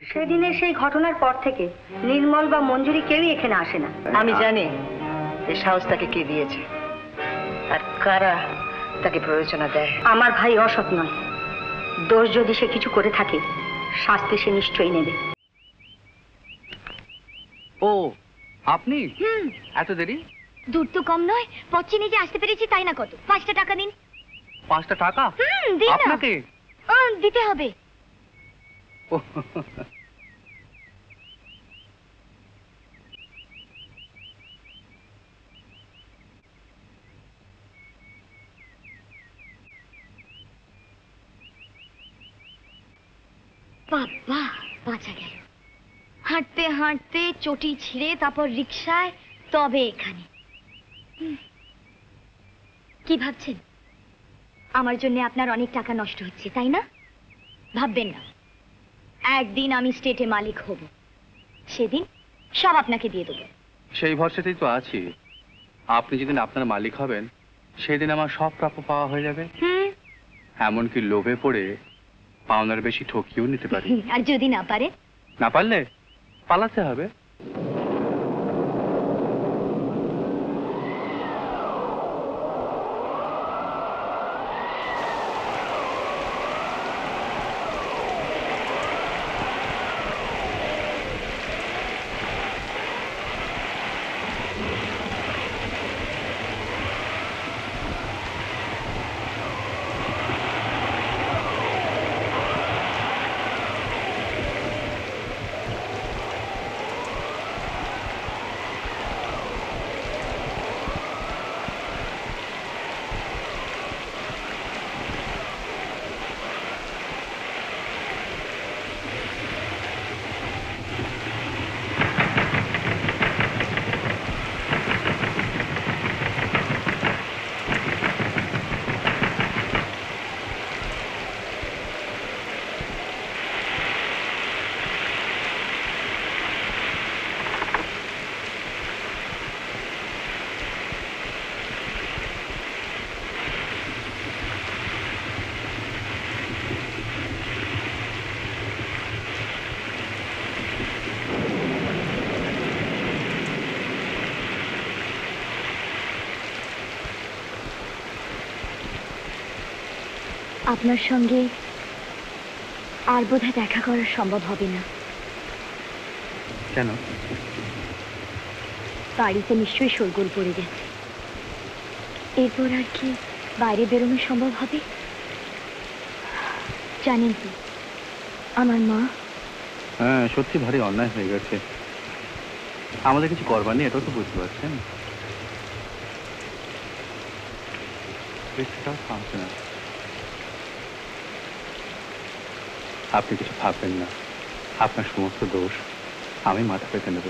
সেদিনের সেই ঘটনার পর থেকে নির্মল বা মঞ্জুরি কেউই এখানে আসে না। আমি জানি এই সাহস তাকে কে দিয়েছে আর কারা তাকে প্ররোচনা দেয়। আমার ভাই অসৎ নয়, দোষ যদি সে কিছু করে থাকে শাস্তি সে নিশ্চয়ই নেবে। ও আপনি? এত দেরি? দূর তো কম নয়, পথ চিনে যে আসতে পেরেছি তাই না কত। 5টা টাকা দিন। 5টা টাকা? দিন না। আপনাকে দিতে হবে। বাবা বাঁচা গেল। হাঁটতে হাঁটতে চটি ছিঁড়ে তারপর রিকশায়, তবে এখানে। কি ভাবছেন আমার জন্য আপনার অনেক টাকা নষ্ট হচ্ছে, তাই না? ভাববেন না, একদিন আমি স্টেটে মালিক হব, সেদিন সব আপনাকে দিয়ে দেবো। সেই ভরসাতেই তো আছি। আপনি যেদিন আপনার মালিক হবেন সেদিন আমার সব প্রাপ্য পাওয়া হয়ে যাবে। এমনকি লোভে পড়ে পাওনার বেশি ঠকিয়েও নিতে পারি। আর যদি না পারে? না পারলে পালাতে হবে। আপনার সঙ্গে আর বোধহয় দেখা করা সম্ভব হবে না। কেন? বাড়িতে নিশ্চয়ই শোরগোল পড়ে গেছে। এরপর আর কি বাইরে বেরোনো সম্ভব হবে? জানেন তো আমার মা। হ্যাঁ, সত্যি ভারী অন্যায় হয়ে গেছে। আমাদের কিছু করবার নেই, এটাও তো বুঝতে পারছেন। থামছে না। আপনি কিছু ভাববেন না, আপনার সমস্ত দোষ আমি মাথা পেতে নেব।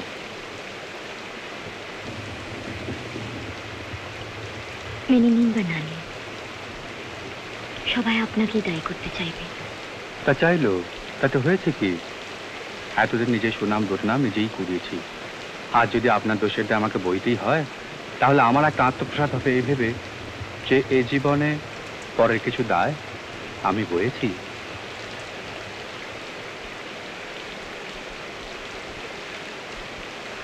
মেনে নিন বা না নিন, সবাই আপনাকেই দায়ী করতে চাইবে। তা চাইলো, তাতে হয়েছে কি? এতদিন নিজের সুনাম দুর্নাম নিজেই কুড়িয়েছি। আর যদি আপনার দোষের দায় আমাকে বইতেই হয়, তাহলে আমার একটা আত্মপ্রসাদ হবে এই ভেবে যে এ জীবনে পরের কিছু দায় আমি বয়েছি।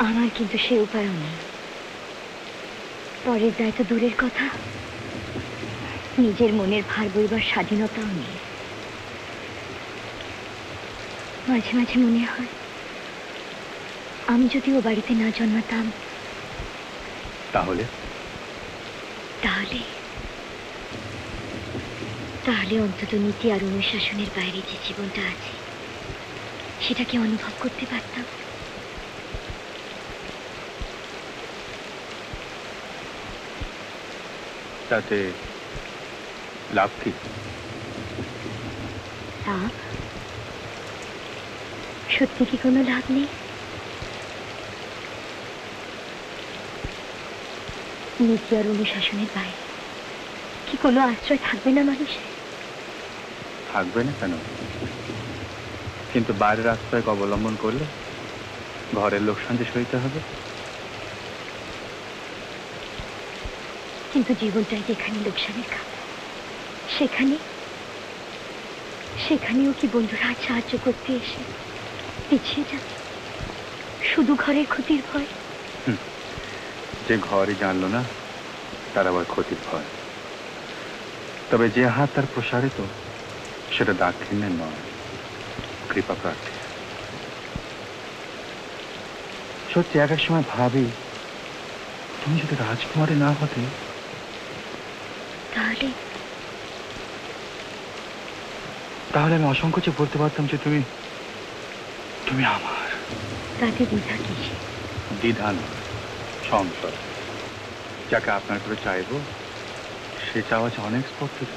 আমার কিন্তু সে উপায়ও নেই। পরের দায় তো দূরের কথা, নিজের মনের ভার বইবার স্বাধীনতাও নেই। মাঝে মাঝে মনে হয় আমি যদি ও বাড়িতে না জন্মাতাম তাহলে তাহলে তাহলে অন্তত নীতি আর অনুশাসনের বাইরে যে জীবনটা আছে সেটাকে অনুভব করতে পারতাম। তাতে লাভ কি? লাভ? সত্যি কি কোনো লাভ নেই? নীতি আর অনুশাসনের বাইরে কি কোনো আশ্রয় থাকবে না মানুষের? থাকবে না কেন? কিন্তু বাইরের আশ্রয় অবলম্বন করলে ঘরের লোকসান যে সইতে হবে। কিন্তু জীবনটাই যেখানে লোকসানের খাপ, সেখানেও কি বন্ধুরা সাহায্য করতে এসে পিছিয়ে যাবে শুধু ঘরের ক্ষতির ভয়। যে ঘরই জানলো না তার আবার ক্ষতির ভয়। তবে যে হাত তার প্রসারিত সেটা দাক্ষিণ্যের নয়, কৃপা প্রার্থী। সত্যি এক এক সময় ভাবি, তুমি যদি রাজকুমারী না হতে তাহলে আমি অসংকোচে বলতে পারতাম যে তুমি তুমি আমার। তাতে দ্বিধা কিসে? দ্বিধা নয়, সংশয়। যাকে আপনার করে চাইবো সে চাওয়া যে অনেক স্পর্ধিত।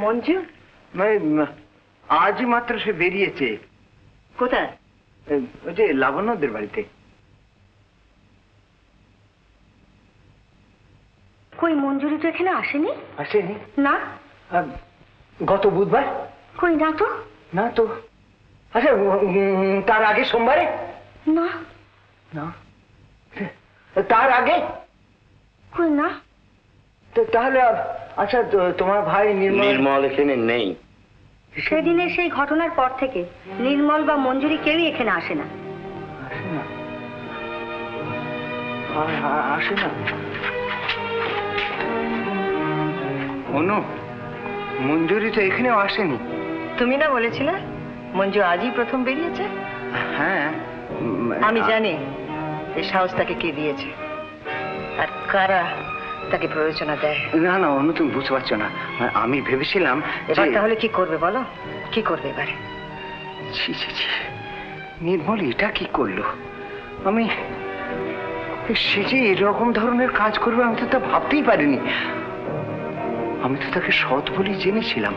মঞ্জু আজই মাত্র সে বেরিয়েছে। কোথায়? ওই যে লাবণ্যদের বাড়িতে। কই মঞ্জুরি তো এখানে আসেনি? আসেনি? না। গত বুধবার? কই না তো। না তো। আচ্ছা তার আগে সোমবারে? না না। তার আগে? কই না। তাহলে আচ্ছা তোমার ভাই নির্মল এখানে নেই? সেদিনের সেই ঘটনার পর থেকে নির্মল বা মঞ্জুরি কেউই এখানে আসে না। আসে না? আসে না? অনু, মঞ্জুরি তো এখানেও আসেনি। তুমি না বলেছিলে মঞ্জু আজই প্রথম বেরিয়েছে? হ্যাঁ আমি জানি এই সাহস তাকে কে দিয়েছে আর কারা তাকে প্ররোচনা দেয়। না না অনু, তুমি বুঝতে পারছো না। আমি ভেবেছিলাম এবার তাহলে কি করবে বলো, কি করবে এবারে? ছি ছি ছি, নির্মল এটা কি করলো? আমি সে যে এরকম ধরনের কাজ করবে আমি তো তা ভাবতেই পারিনি। আমি তো তাকে সৎ বলেই জেনেছিলাম।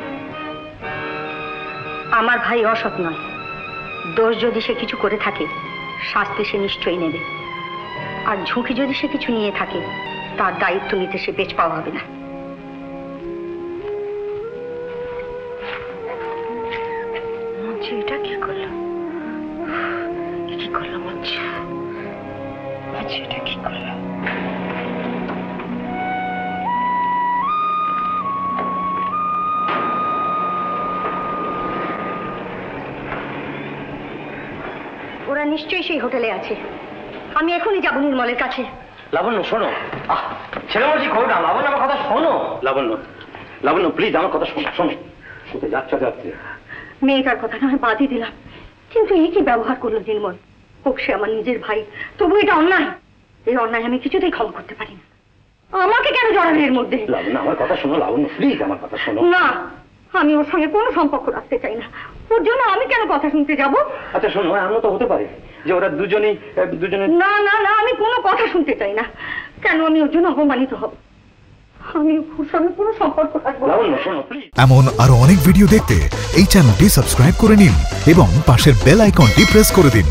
আমার ভাই অসৎ নয়। দোষ যদি সে কিছু করে থাকে শাস্তি সে নিশ্চয়ই নেবে। আর ঝুঁকি যদি সে কিছু নিয়ে থাকে তার দায়িত্ব নিতে সে বেচ পাওয়া হবে না। মঞ্জু এটা কি করলো? কি করলো মঞ্জু? মঞ্জু এটা কি করলো? ওরা নিশ্চয়ই সেই হোটেলে আছে। আমি এখনই যাবো নির্মলের কাছে। লাবণ্য শোনো, ছেলে বলছি খবর না। লাবণ্য আমার কথা শোনো। লাবণ্য, লাবণ্য প্লিজ আমার কথা শোনো। শোনো, কোথায় যাচ্ছে? মেয়েটার কথা নয় বাদই দিলাম, কিন্তু এই কি ব্যবহার করলো নির্মল। হোক সে আমার নিজের ভাই, তবু এটা অন্যায়। এই অন্যায় আমি কিছুতেই ক্ষমা করতে পারি না। আমাকে কেন জড়াবে এর মধ্যে? লাবণ্য আমার কথা শোনো। লাবণ্য প্লিজ আমার কথা শোনো। না, আমি ওর সঙ্গে কোনো সম্পর্ক রাখতে চাই না। ওর জন্য আমি কেন কথা শুনতে যাব? আচ্ছা শোনো, এমন তো হতে পারে যে ওরা দুজনে না না না, আমি কোনো কথা শুনতে চাই না। কেন আমি ওর জন্য অপমানিত হব? আমি ওর সঙ্গে কোনো সম্পর্ক রাখবো না। লাবণ্য শোনো প্লিজ। এমন আরো অনেক ভিডিও দেখতে এই চ্যানেলটি সাবস্ক্রাইব করে নিন এবং পাশের বেল আইকনটি প্রেস করে দিন।